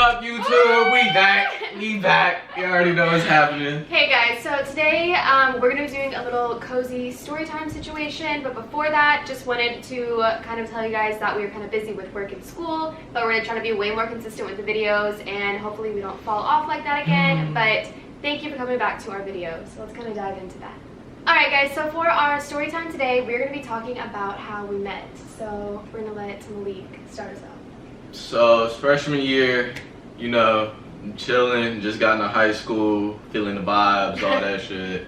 up, YouTube? We back. You already know what's happening. Hey guys, so today we're gonna be doing a little cozy story time situation, but before that, just wanted to kind of tell you guys that we were kind of busy with work and school, but we're gonna try to be way more consistent with the videos, and hopefully we don't fall off like that again. But thank you for coming back to our videos. So let's kind of dive into that. Alright guys, so for our story time today, we're going to be talking about how we met. So we're going to let Malik start us out. So it's freshman year, you know, I'm chilling, just got into high school, feeling the vibes, all that shit.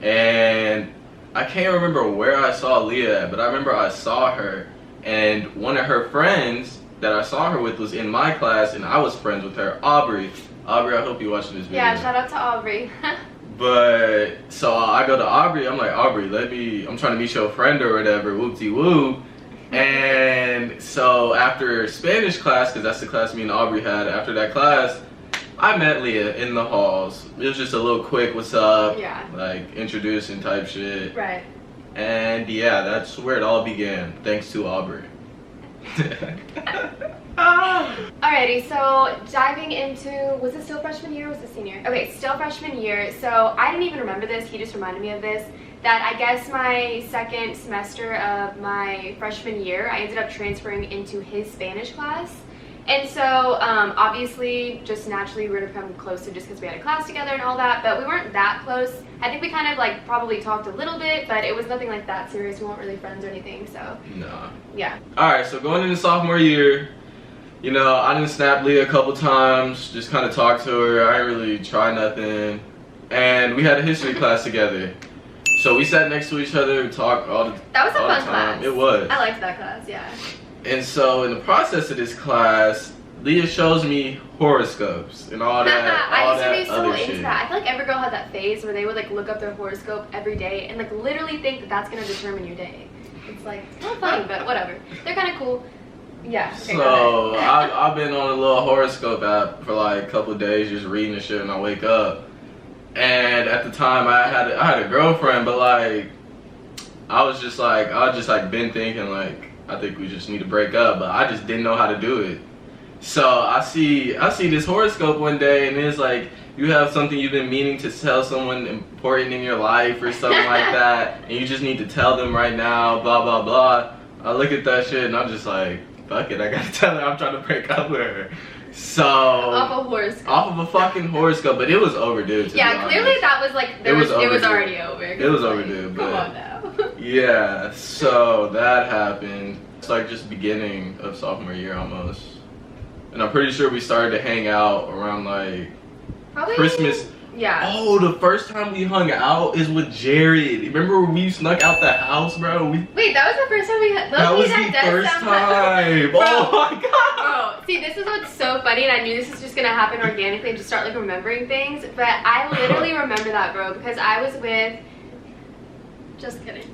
And I can't remember where I saw Leah at, but I remember I saw her, and one of her friends that I saw her with was in my class, and I was friends with her, Aubrey. Aubrey, I hope you're watching this video. Yeah, shout out to Aubrey. But so I go to Aubrey, I'm like, Aubrey, I'm trying to meet your friend or whatever, whoop-de-whoop. And so after Spanish class, because that's the class me and Aubrey had, after that class, I met Leah in the halls. It was just a little quick, what's up? Yeah. Like, introducing type shit. Right. And yeah, that's where it all began, thanks to Aubrey. Alrighty, so diving into, was it still freshman year or was it senior? Okay, still freshman year. So I didn't even remember this, he just reminded me of this, that I guess my second semester of my freshman year, I ended up transferring into his Spanish class. And so obviously just naturally we were to become closer just because we had a class together and all that, but we weren't that close. I think we kind of like probably talked a little bit, but it was nothing like that serious. We weren't really friends or anything, so. Nah. Yeah. Alright, so going into sophomore year, you know, I didn't snap Leah a couple times, just kind of talked to her. I didn't really try nothing. And we had a history class together. So we sat next to each other, talked all the time. That was a fun class. It was. I liked that class, yeah. And so in the process of this class, Leah shows me horoscopes and all that. I used to be so into that. I feel like every girl had that phase where they would like look up their horoscope every day and like literally think that that's gonna determine your day. It's like, it's not funny, but whatever. They're kind of cool. Yeah. Okay, so I've been on a little horoscope app for like a couple of days, just reading the shit when I wake up. And at the time I had a girlfriend, but like I was just been thinking like I think we just need to break up, but I just didn't know how to do it. So I see this horoscope one day, and it's like, you have something you've been meaning to tell someone important in your life or something like that, and you just need to tell them right now, blah, blah, blah. I look at that shit, and I'm just like, fuck it, I gotta tell her I'm trying to break up with her. So off a horoscope. Off of a fucking horoscope, but it was overdue. Yeah, clearly that was like, it was already over. It was overdue, but come on now. Yeah, so that happened. It's like just beginning of sophomore year almost. And I'm pretty sure we started to hang out around like probably Christmas. Yeah. Oh, the first time we hung out is with Jared. Remember when we snuck out the house, bro? Wait, that was the first time we had. That was the first time. Bro, oh my god. Bro, see, this is what's so funny, and I knew this was just gonna happen organically and just start like remembering things. But I literally remember that, bro, because I was with. Just kidding.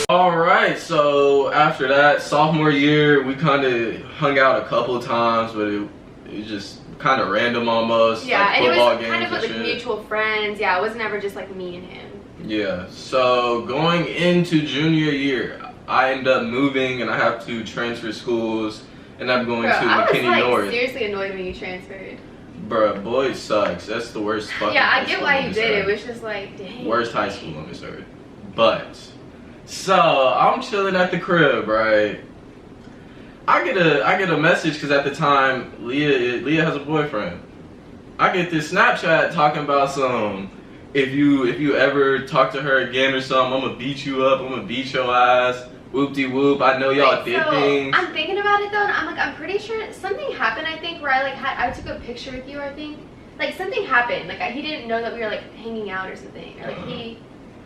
Alright, so after that, sophomore year, we kind of hung out a couple of times, but it was just kind of random almost. Yeah, like and it was kind of like mutual friends. Yeah, it was never just like me and him. Yeah, so going into junior year, I end up moving and I have to transfer schools, and I'm going to McKinney North. I was seriously annoyed when you transferred. Bruh, boy sucks. That's the worst fucking Yeah, I high get school why on you this did earth. it. It was just like, dang. Worst high school on this earth. But so I'm chilling at the crib, right? I get a message because at the time Leah has a boyfriend. I get this Snapchat talking about some, if you ever talk to her again or something, I'm gonna beat you up, I'm gonna beat your ass. Whoop-de-whoop, I know y'all did things. I'm thinking about it though, and I'm pretty sure something happened, I think, where I took a picture with you, I think. Like something happened, like he didn't know that we were like hanging out or something, or like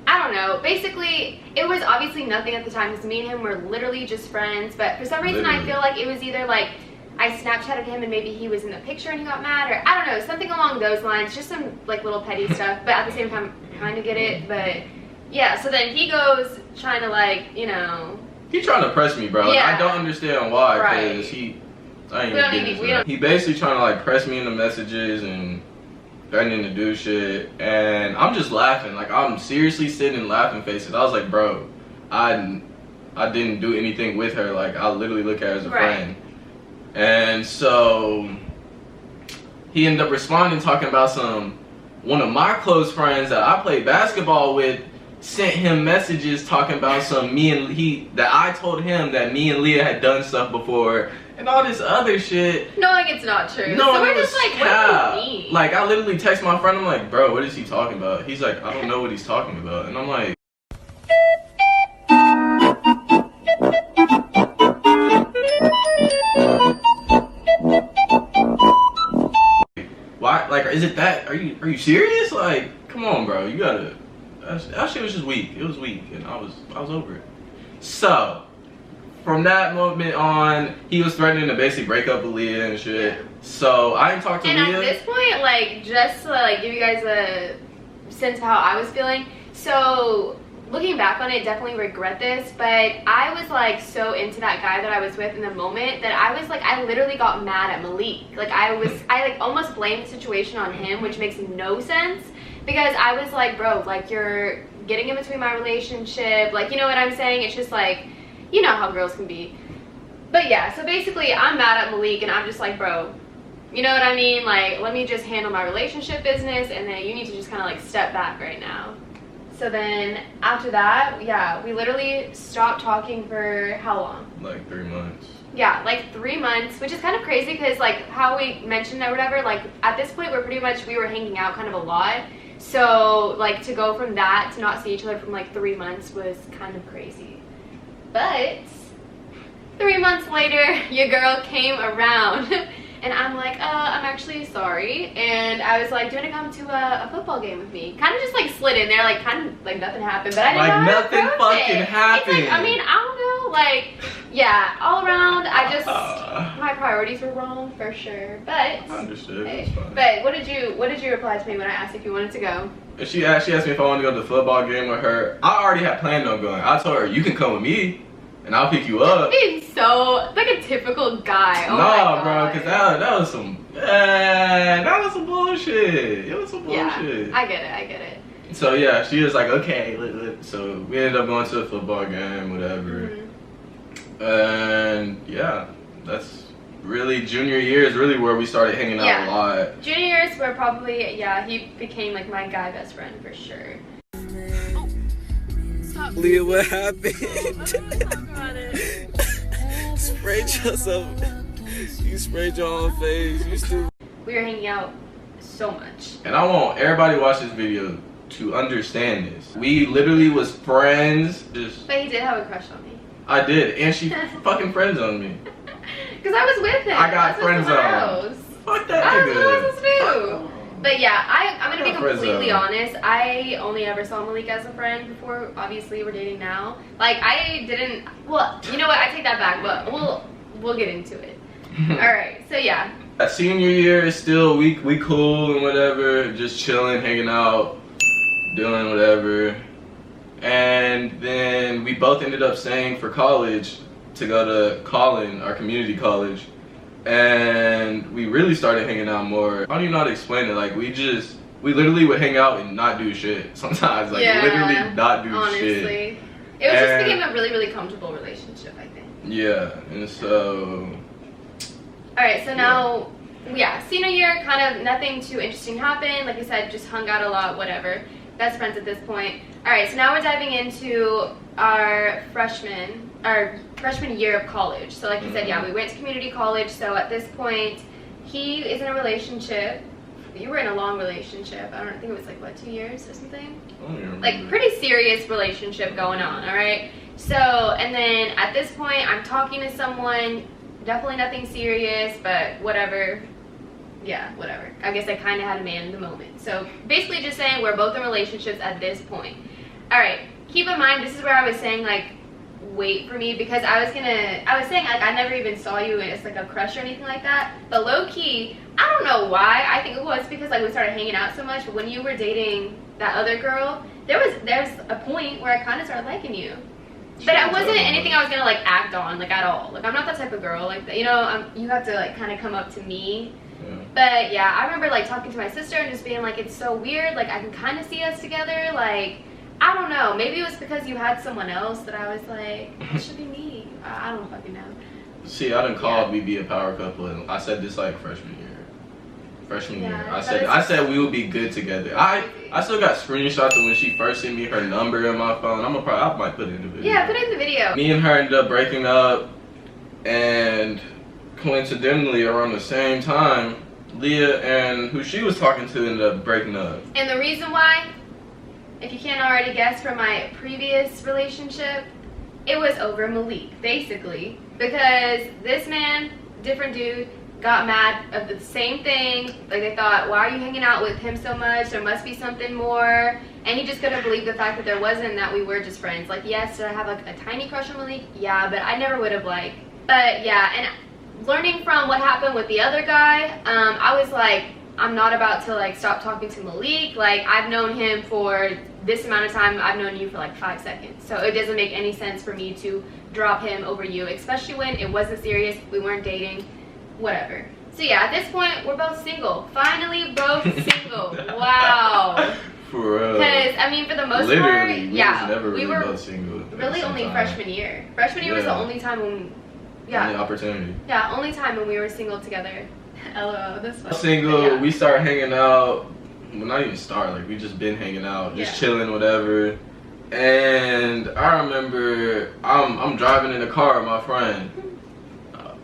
I don't know. Basically, it was obviously nothing at the time because me and him were literally just friends, but for some reason I feel like it was either like I Snapchatted him and maybe he was in the picture and he got mad, or I don't know, something along those lines, just some like little petty stuff, but at the same time kind of get it. But yeah, so then he goes trying to like, you know, he trying to press me, bro. Like, yeah. I don't understand why, right. because he basically trying to like press me in the messages and threatening to do shit, and I'm just laughing. Like I'm seriously sitting and laughing faces. I was like, bro, I didn't do anything with her. Like I literally look at her as a friend. And so he ended up responding, talking about one of my close friends that I played basketball with sent him messages talking about that I told him that me and Leah had done stuff before and all this other shit. Knowing it's not true. No, so we're just like, what do you mean? Like, I literally text my friend, I'm like, bro, what is he talking about? He's like, I don't know what he's talking about. And I'm like, why? Like, is it that? Are you serious? Like, come on, bro. You gotta. That shit was just weak. It was weak, and I was over it. So, from that moment on, he was threatening to basically break up with Leah and shit. Yeah. So I didn't talk to Leah. And at this point, like, just to like give you guys a sense of how I was feeling. So looking back on it, definitely regret this, but I was like so into that guy that I was with in the moment that I was like, I literally got mad at Malik. Like I like almost blamed the situation on him, which makes no sense because I was like, bro, like you're getting in between my relationship. Like, you know what I'm saying? It's just like, you know how girls can be. But yeah, so basically I'm mad at Malik and I'm just like, bro, you know what I mean? Like, let me just handle my relationship business and then you need to just kind of like step back right now. So then after that, yeah, we literally stopped talking for how long? Like 3 months. Yeah, like 3 months, which is kind of crazy because like how we mentioned or whatever, like at this point we were hanging out kind of a lot. So like to go from that to not see each other from like 3 months was kind of crazy. But 3 months later, your girl came around and I'm like, I'm actually sorry. And I was like, do you want to come to a football game with me? Kind of just like slid in there, like kind of like nothing happened. But I didn't know how to nothing approach fucking it. happened. It's like, I mean, I don't know, like, yeah, all around, I just, my priorities were wrong for sure. But I understood. hey, It was fine. but what did you reply to me when I asked if you wanted to go? She asked me if I wanted to go to the football game with her. I already had planned on going. I told her, you can come with me and I'll pick you up. He's so like a typical guy. Oh nah, bro, because that was some bullshit. It was some bullshit. Yeah, I get it. So yeah, she was like, okay. So we ended up going to a football game, whatever. Mm-hmm. And yeah, that's really junior year is really where we started hanging out a lot. Junior years were probably, yeah, he became like my guy best friend for sure. Leah, what happened? Sprayed yourself. You sprayed your own face. You still. We were hanging out so much. And I want everybody to watch this video to understand this. We literally was friends. But he did have a crush on me. I did, and she fucking friendzoned me. Because I was with him. I got friendzoned. Fuck that That's nigga. what I was supposed to do. But yeah, I'm gonna be completely friendzone. honest. I only ever saw Malik as a friend before. Obviously, we're dating now. Like I didn't. Well, you know what? I take that back. But we'll get into it. All right. So yeah. At senior year is still we cool and whatever, just chilling, hanging out, doing whatever. And then we both ended up staying for college to go to Collin, our community college. And we really started hanging out more. I don't even know how to explain it. Like we literally would hang out and not do shit sometimes. Like literally not do shit. Honestly. It was just became a really, really comfortable relationship, I think. Yeah, and so. Alright, so now, yeah, senior year, kind of nothing too interesting happened. Like I said, just hung out a lot, whatever. Best friends at this point. Alright, so now we're diving into our freshman year of college. So like you said, yeah, we went to community college. So at this point, he is in a relationship. You were in a long relationship. I think it was like, what, 2 years or something? Like pretty serious relationship going on, alright? So, and then at this point, I'm talking to someone, definitely nothing serious, but whatever. Yeah, whatever. I guess I kind of had a man in the moment. So basically just saying we're both in relationships at this point. Alright, keep in mind, this is where I was saying like, wait for me, because I was saying like I never even saw you as like a crush or anything like that. But low key, I don't know why. I think it was because like we started hanging out so much. But when you were dating that other girl, there's a point where I kind of started liking you. But it wasn't anything I was gonna like act on like at all. Like I'm not that type of girl. Like you know, you have to like kind of come up to me. Yeah. But yeah, I remember like talking to my sister and just being like, it's so weird. Like I can kind of see us together. Like I don't know. Maybe it was because you had someone else that I was like, it should be me. I don't fucking know. See, I done called we be a power couple, and I said this like freshman year. I said we would be good together. I still got screenshots of when she first sent me her number in my phone. I might put it in the video. Yeah, put it in the video. Me and her ended up breaking up, and coincidentally around the same time, Leah and who she was talking to ended up breaking up. And the reason why, if you can't already guess from my previous relationship, it was over Malik, basically. Because this man, different dude, got mad of the same thing. Like, they thought, why are you hanging out with him so much? There must be something more. And he just couldn't believe the fact that there wasn't, that we were just friends. Like, yes, did I have like a tiny crush on Malik? Yeah, but I never would have like. But yeah, and learning from what happened with the other guy, I was like, I'm not about to like stop talking to Malik. Like, I've known him for this amount of time. I've known you for like 5 seconds. So it doesn't make any sense for me to drop him over you, especially when it wasn't serious. We weren't dating. Whatever. So yeah, at this point, we're both single. Finally, both single. Wow. For real. Because, I mean, for the most part, yeah, we were both single. Really only freshman year. Freshman year was the only time when, only opportunity. Yeah, only time when we were single together. LOL, this was single. We started hanging out. Well, not even start. Like, we just been hanging out, just chilling, whatever. And I remember I'm driving in the car with my friend.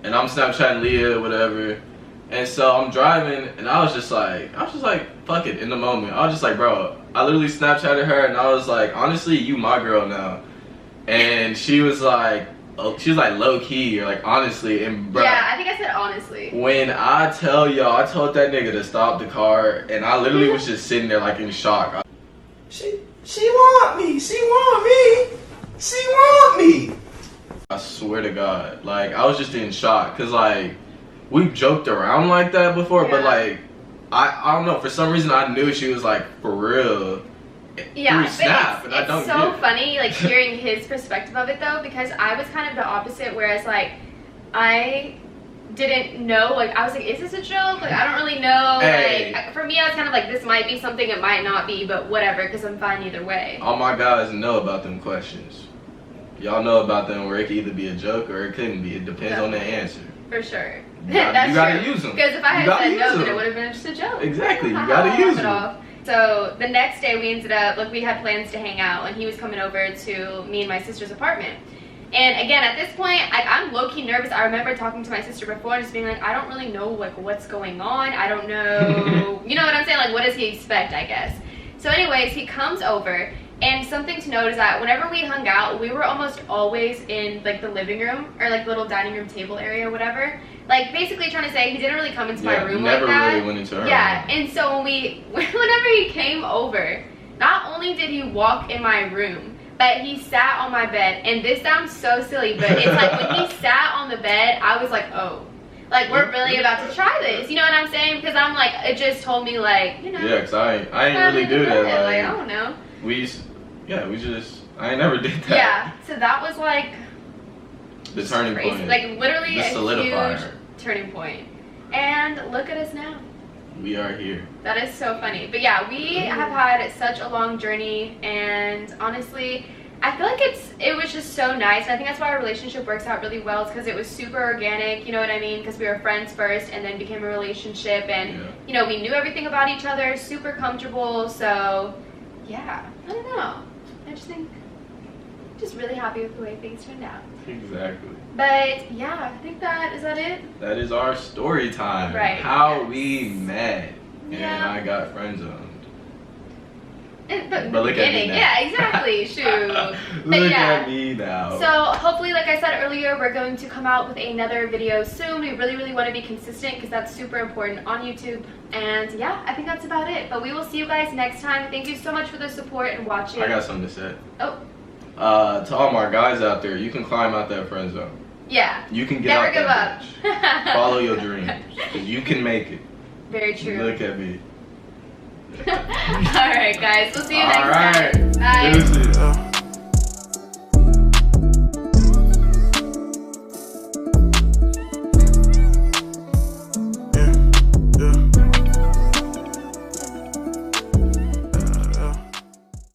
And I'm Snapchatting Leah, whatever. And so I'm driving, and I was just like, fuck it, in the moment. I was just like, bro, I literally Snapchatted her, and I was like, honestly, you my girl now. And she was like low key, or like honestly, and bro. Yeah, I think I said honestly. When I tell y'all, I told that nigga to stop the car, and I literally was just sitting there like in shock. She want me. She want me. She want me. I swear to God, like, I was just in shock, cause like, we've joked around like that before, but like, I don't know, for some reason I knew she was like for real. Yeah, through Snap, but it's so funny, like, hearing his perspective of it though, because I was kind of the opposite, whereas like, I didn't know, like, I was like, is this a joke? Like, I don't really know. Hey. Like, for me, I was kind of like, this might be something, it might not be, but whatever, because I'm fine either way. All my guys know about them questions. Y'all know about them where it could either be a joke or it couldn't be. It depends on the answer. For sure. You gotta use them. Because if I had said no, then it would have been just a joke. Exactly. You gotta use them. So the next day we ended up, like, we had plans to hang out, and he was coming over to me and my sister's apartment. And again, at this point, like, I'm low-key nervous. I remember talking to my sister before and just being like, I don't really know, like, what's going on. I don't know. You know what I'm saying? Like, what does he expect, I guess? So anyways, he comes over. And something to note is that whenever we hung out, we were almost always in like the living room or like little dining room table area or whatever. Like, basically trying to say he didn't really come into my room like that. Never really went into her room. And so whenever he came over, not only did he walk in my room, but he sat on my bed. And this sounds so silly, but it's like when he sat on the bed, I was like, oh, like, we're really about to try this. You know what I'm saying? Because I'm like, it just told me, like, you know. Yeah, because I ain't really do that. Like, I don't know. I never did that. Yeah, so that was like the turning point. Like, literally a solidifier. huge turning point. And look at us now. We are here. That is so funny. But yeah, we have had such a long journey, and honestly, I feel like it was just so nice. And I think that's why our relationship works out really well. It's because it was super organic, you know what I mean? Because we were friends first and then became a relationship, and you know, we knew everything about each other, super comfortable. So yeah, I don't know. I just think, just really happy with the way things turned out. Exactly. But yeah, I think is that it? That is our story time. Right. How we met. Yeah. And I got friendzoned. But look at me now. Yeah, exactly. Shoot. Look at me now. So hopefully, like I said earlier, we're going to come out with another video soon. We really, really want to be consistent because that's super important on YouTube. And yeah, I think that's about it. But we will see you guys next time. Thank you so much for the support and watching. I got something to say. Oh. To all my guys out there, you can climb out that friend zone. Yeah. You can get Never out give that up. bitch. Follow your dreams. You can make it. Very true. Look at me. Alright guys, we'll see you next time. Bye. Deuces.